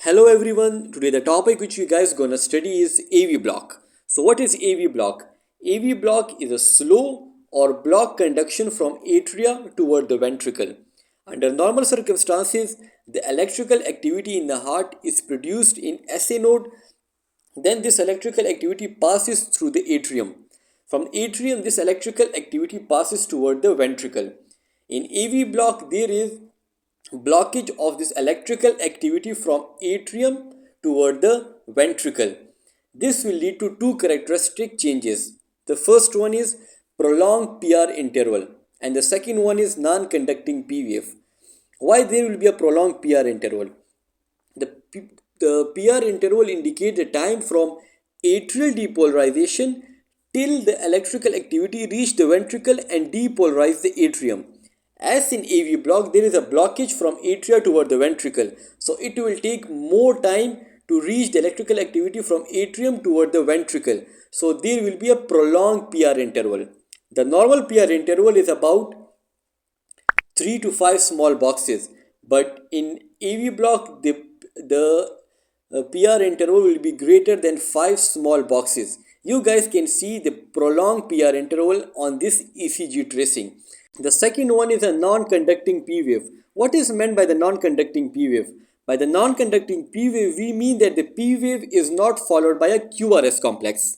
Hello everyone, today the topic which you guys gonna study is AV block. So what is AV block? AV block is a slow or block conduction from atria toward the ventricle. Under normal circumstances, the electrical activity in the heart is produced in SA node, then this electrical activity passes through the atrium. From atrium, this electrical activity passes toward the ventricle. In AV block, there is blockage of this electrical activity from atrium toward the ventricle. This will lead to two characteristic changes. The first one is prolonged PR interval and the second one is non-conducting P wave. Why there will be a prolonged PR interval? The, the PR interval indicates the time from atrial depolarization till the electrical activity reach the ventricle and depolarize the atrium. As in AV block, there is a blockage from atria toward the ventricle. So it will take more time to reach the electrical activity from atrium toward the ventricle. So there will be a prolonged PR interval. The normal PR interval is about 3 to 5 small boxes, but in AV block the PR interval will be greater than 5 small boxes. You guys can see the prolonged PR interval on this ECG tracing. The second one is a non-conducting P wave. What is meant by the non-conducting P wave? By the non-conducting P wave, we mean that the P wave is not followed by a QRS complex.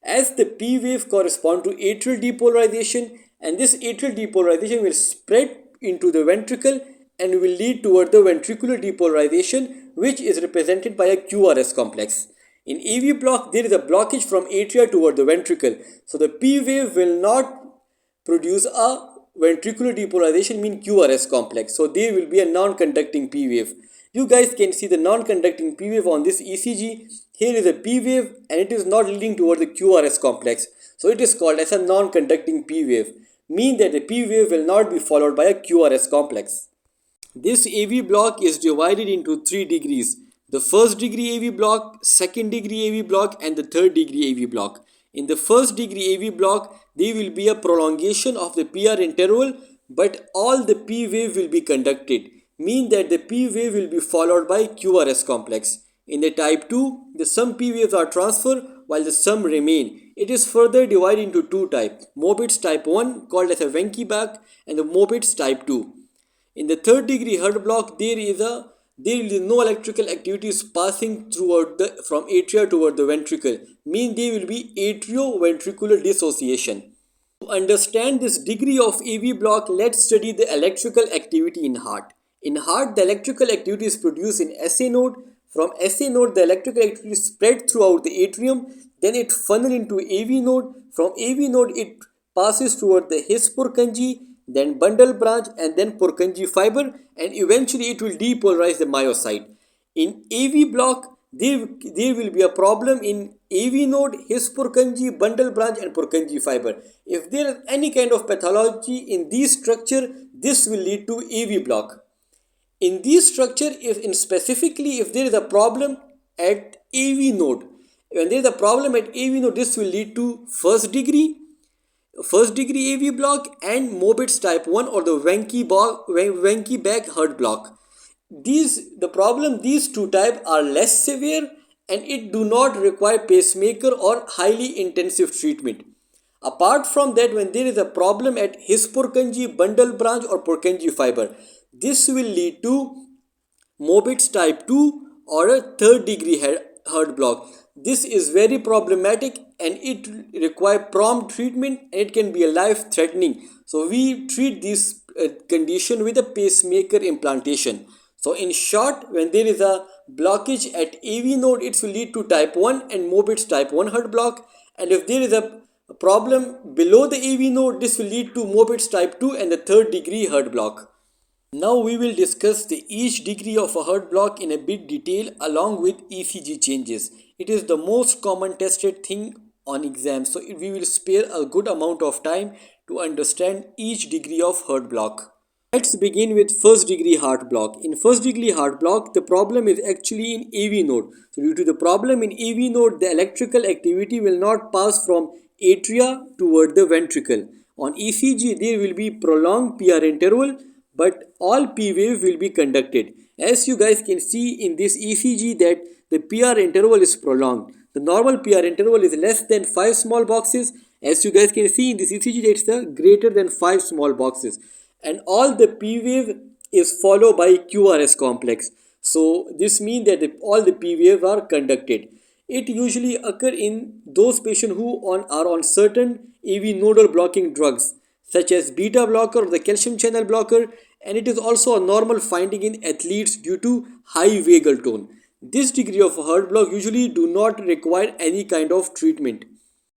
As the P wave corresponds to atrial depolarization, and this atrial depolarization will spread into the ventricle and will lead toward the ventricular depolarization, which is represented by a QRS complex. In AV block, there is a blockage from atria toward the ventricle. So the P wave will not produce a ventricular depolarization mean QRS complex. So there will be a non-conducting P wave. You guys can see the non-conducting P wave on this ECG. Here is a P wave and it is not leading toward the QRS complex. So it is called as a non-conducting P wave. Mean that the P wave will not be followed by a QRS complex. This AV block is divided into 3 degrees. The first degree AV block, second degree AV block and the third degree AV block. In the first degree AV block, there will be a prolongation of the PR interval, but all the P wave will be conducted. Mean that the P wave will be followed by QRS complex. In the type 2, the some P waves are transferred while the some remain. It is further divided into two types. Mobitz type 1 called as a Wenckebach and the Mobitz type 2. In the third degree Herd block, there is no electrical activities passing throughout from atria toward the ventricle. Mean there will be atrioventricular dissociation. To understand this degree of AV block, let's study the electrical activity in heart. In heart, the electrical activity is produced in SA node. From SA node, the electrical activity is spread throughout the atrium. Then it funnel into AV node. From AV node, it passes toward the His Purkinje, then bundle branch and then Purkinje fiber, and eventually it will depolarize the myocyte. In AV block, there will be a problem in AV node, His Purkinje, bundle branch and Purkinje fiber. If there is any kind of pathology in this structure, this will lead to AV block. In this structure, if there is a problem at AV node, when there is a problem at AV node, this will lead to first degree AV block and Mobitz type 1 or the Wenckebach Herd block. These two types are less severe and it do not require pacemaker or highly intensive treatment. Apart from that, when there is a problem at His Purkinje, bundle branch or Purkinje fiber, this will lead to Mobitz type 2 or a third degree Herd block. This is very problematic and it requires prompt treatment and it can be a life threatening. So we treat this condition with a pacemaker implantation. So in short, when there is a blockage at AV node, it will lead to type 1 and Mobitz type 1 Herd block. And if there is a problem below the AV node, this will lead to Mobitz type 2 and the third degree Herd block. Now we will discuss each degree of a Herd block in a bit detail along with ECG changes. It is the most common tested thing on exam, so we will spare a good amount of time to understand each degree of Herd block. Let's begin with first degree heart block. In first degree heart block, the problem is actually in AV node. So due to the problem in AV node, the electrical activity will not pass from atria toward the ventricle. On ECG, there will be prolonged PR interval, but all P wave will be conducted. As you guys can see in this ECG that the PR interval is prolonged. The normal PR interval is less than 5 small boxes. As you guys can see in this ECG, it's the greater than 5 small boxes. And all the P wave is followed by QRS complex. So this means that all the P waves are conducted. It usually occurs in those patients who are on certain AV nodal blocking drugs such as beta blocker or the calcium channel blocker, and it is also a normal finding in athletes due to high vagal tone. This degree of heart block usually do not require any kind of treatment.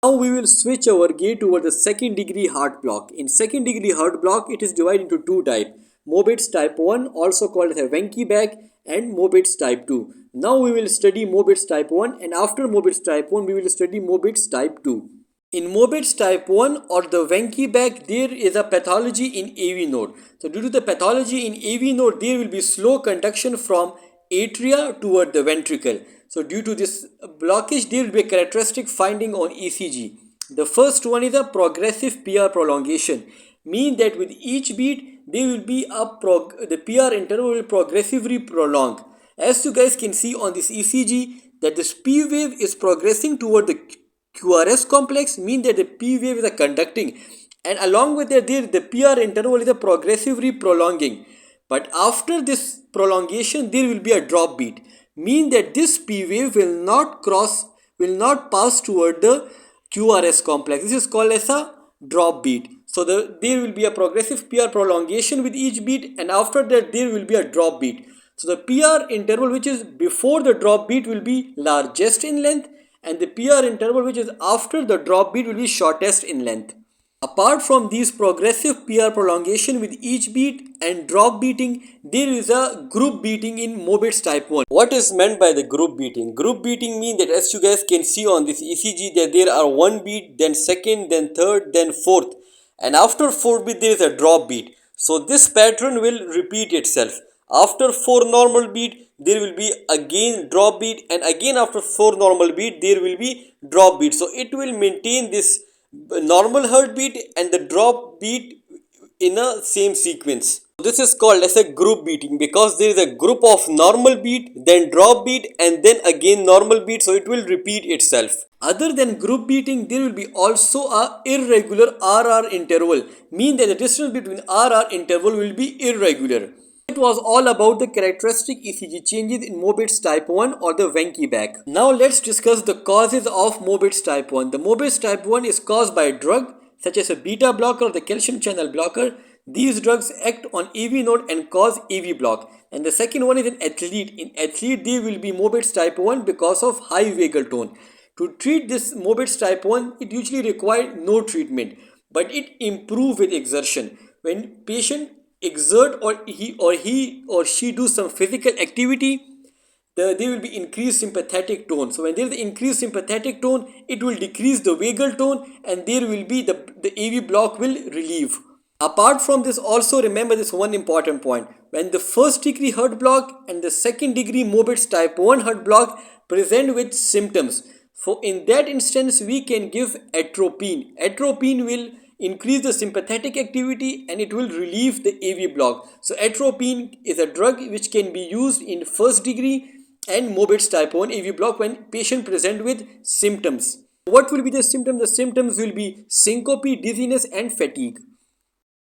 Now we will switch our gear toward the second degree heart block. In second degree heart block, it is divided into two types. Mobitz type 1, also called as a Wenckebach, and Mobitz type 2. Now we will study Mobitz type 1, and after Mobitz type 1 we will study Mobitz type 2. In Mobitz type 1 or the Wenckebach, there is a pathology in AV node. So due to the pathology in AV node, there will be slow conduction from atria toward the ventricle. So due to this blockage, there will be a characteristic finding on ECG. The first one is a progressive PR prolongation, mean that with each beat there will be the PR interval will progressively prolong. As you guys can see on this ECG that this P wave is progressing toward the QRS complex, mean that the P wave is a conducting, and along with that the PR interval is a progressively prolonging. But after this prolongation there will be a drop beat, mean that this P wave will not pass toward the QRS complex. This is called as a drop beat. So there will be a progressive PR prolongation with each beat, and after that there will be a drop beat. So the PR interval which is before the drop beat will be largest in length, and the PR interval which is after the drop beat will be shortest in length. Apart from these progressive PR prolongation with each beat and drop beating, there is a group beating in Mobitz type 1. What is meant by the group beating? Group beating means that, as you guys can see on this ECG, that there are one beat, then second, then third, then fourth, and after fourth beat there is a drop beat. So this pattern will repeat itself. After 4 normal beat there will be again drop beat, and again after 4 normal beat there will be drop beat. So it will maintain this normal heartbeat and the drop beat in a same sequence. This is called as a group beating because there is a group of normal beat, then drop beat, and then again normal beat, so it will repeat itself. Other than group beating, there will be also a irregular RR interval, mean that the distance between RR interval will be irregular. It was all about the characteristic ECG changes in Mobitz type 1 or the Wenckebach. Now let's discuss the causes of Mobitz type 1. The Mobitz type 1 is caused by a drug such as a beta blocker or the calcium channel blocker. These drugs act on AV node and cause AV block. And the second one is an athlete. In athlete there will be Mobitz type 1 because of high vagal tone. To treat this Mobitz type 1, it usually requires no treatment, but it improves with exertion. When patient exert or he or she do some physical activity, there will be increased sympathetic tone. So when there is increased sympathetic tone, it will decrease the vagal tone, and there will be the AV block will relieve. Apart from this, also remember this one important point. When the first degree heart block and the second degree Mobitz type 1 heart block present with symptoms, for in that instance we can give atropine. Atropine will increase the sympathetic activity and it will relieve the AV block. So atropine is a drug which can be used in first degree and Mobitz type 1 AV block when patient present with symptoms. What will be the symptoms? The symptoms will be syncope, dizziness and fatigue.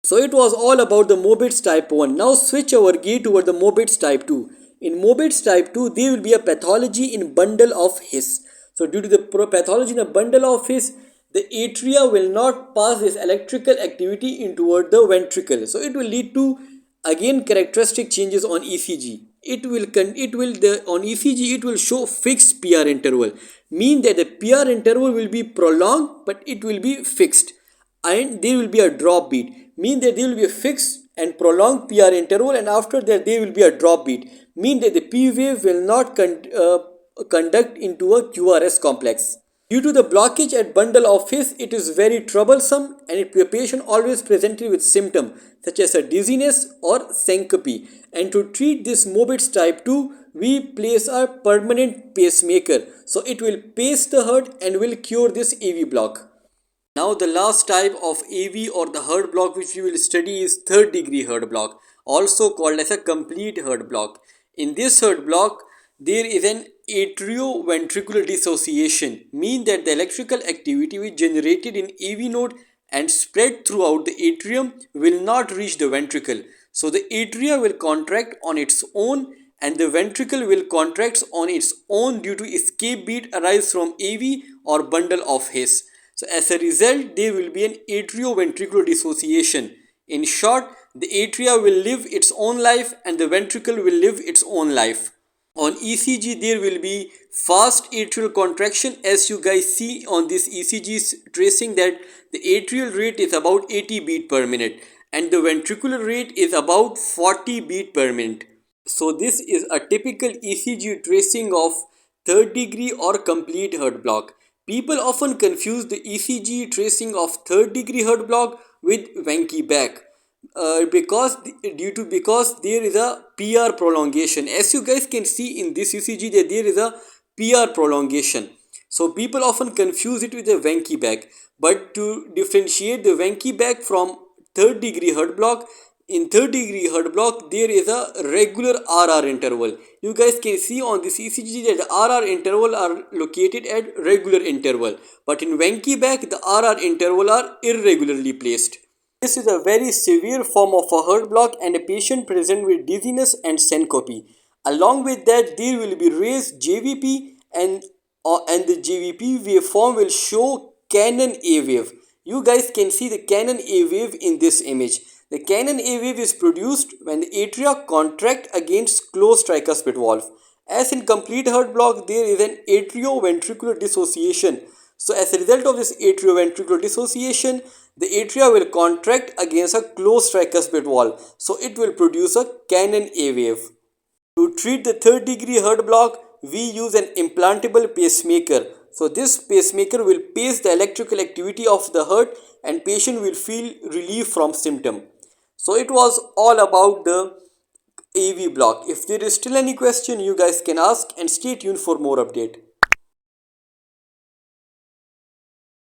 So it was all about the Mobitz type 1. Now switch our gear toward the Mobitz type 2. In Mobitz type 2, there will be a pathology in bundle of His. So due to the pathology in a bundle of His, the atria will not pass this electrical activity in toward the ventricle. So it will lead to again characteristic changes on ECG. On ECG it will show fixed PR interval, mean that the PR interval will be prolonged but it will be fixed, and there will be a drop beat, mean that there will be a fixed and prolonged PR interval, and after that there will be a drop beat, mean that the P wave will not conduct into a QRS complex. Due to the blockage at bundle of His, it is very troublesome, and the patient always presented with symptoms such as a dizziness or syncope. And to treat this Mobitz type 2, we place a permanent pacemaker. So it will pace the heart and will cure this AV block. Now the last type of AV or the heart block which we will study is third degree heart block, also called as a complete heart block. In this heart block, there is an atrioventricular dissociation, mean that the electrical activity which generated in AV node and spread throughout the atrium will not reach the ventricle. So the atria will contract on its own and the ventricle will contract on its own due to escape beat arise from AV or bundle of His. So as a result, there will be an atrioventricular dissociation. In short, the atria will live its own life and the ventricle will live its own life. On ECG, there will be fast atrial contraction, as you guys see on this ECG tracing that the atrial rate is about 80 beat per minute and the ventricular rate is about 40 beat per minute. So this is a typical ECG tracing of third degree or complete heart block. People often confuse the ECG tracing of third degree heart block with Wenck's back because there is a PR prolongation. As you guys can see in this ECG that there is a PR prolongation. So people often confuse it with a Wenck's back. But to differentiate the Wenck's back from third degree heart block, in third degree heart block there is a regular RR interval. You guys can see on this ECG that the RR interval are located at regular interval. But in Wenck's back the RR interval are irregularly placed. This is a very severe form of a heart block and a patient present with dizziness and syncope. Along with that, there will be raised JVP and the JVP waveform will show Cannon A wave. You guys can see the Cannon A wave in this image. The Cannon A wave is produced when the atria contract against closed tricuspid valve. As in complete heart block, there is an atrioventricular dissociation. So as a result of this atrioventricular dissociation, the atria will contract against a closed tricuspid valve. So it will produce a Cannon A wave. To treat the third degree heart block, we use an implantable pacemaker. So this pacemaker will pace the electrical activity of the heart and patient will feel relief from symptom. So it was all about the AV block. If there is still any question, you guys can ask and stay tuned for more update.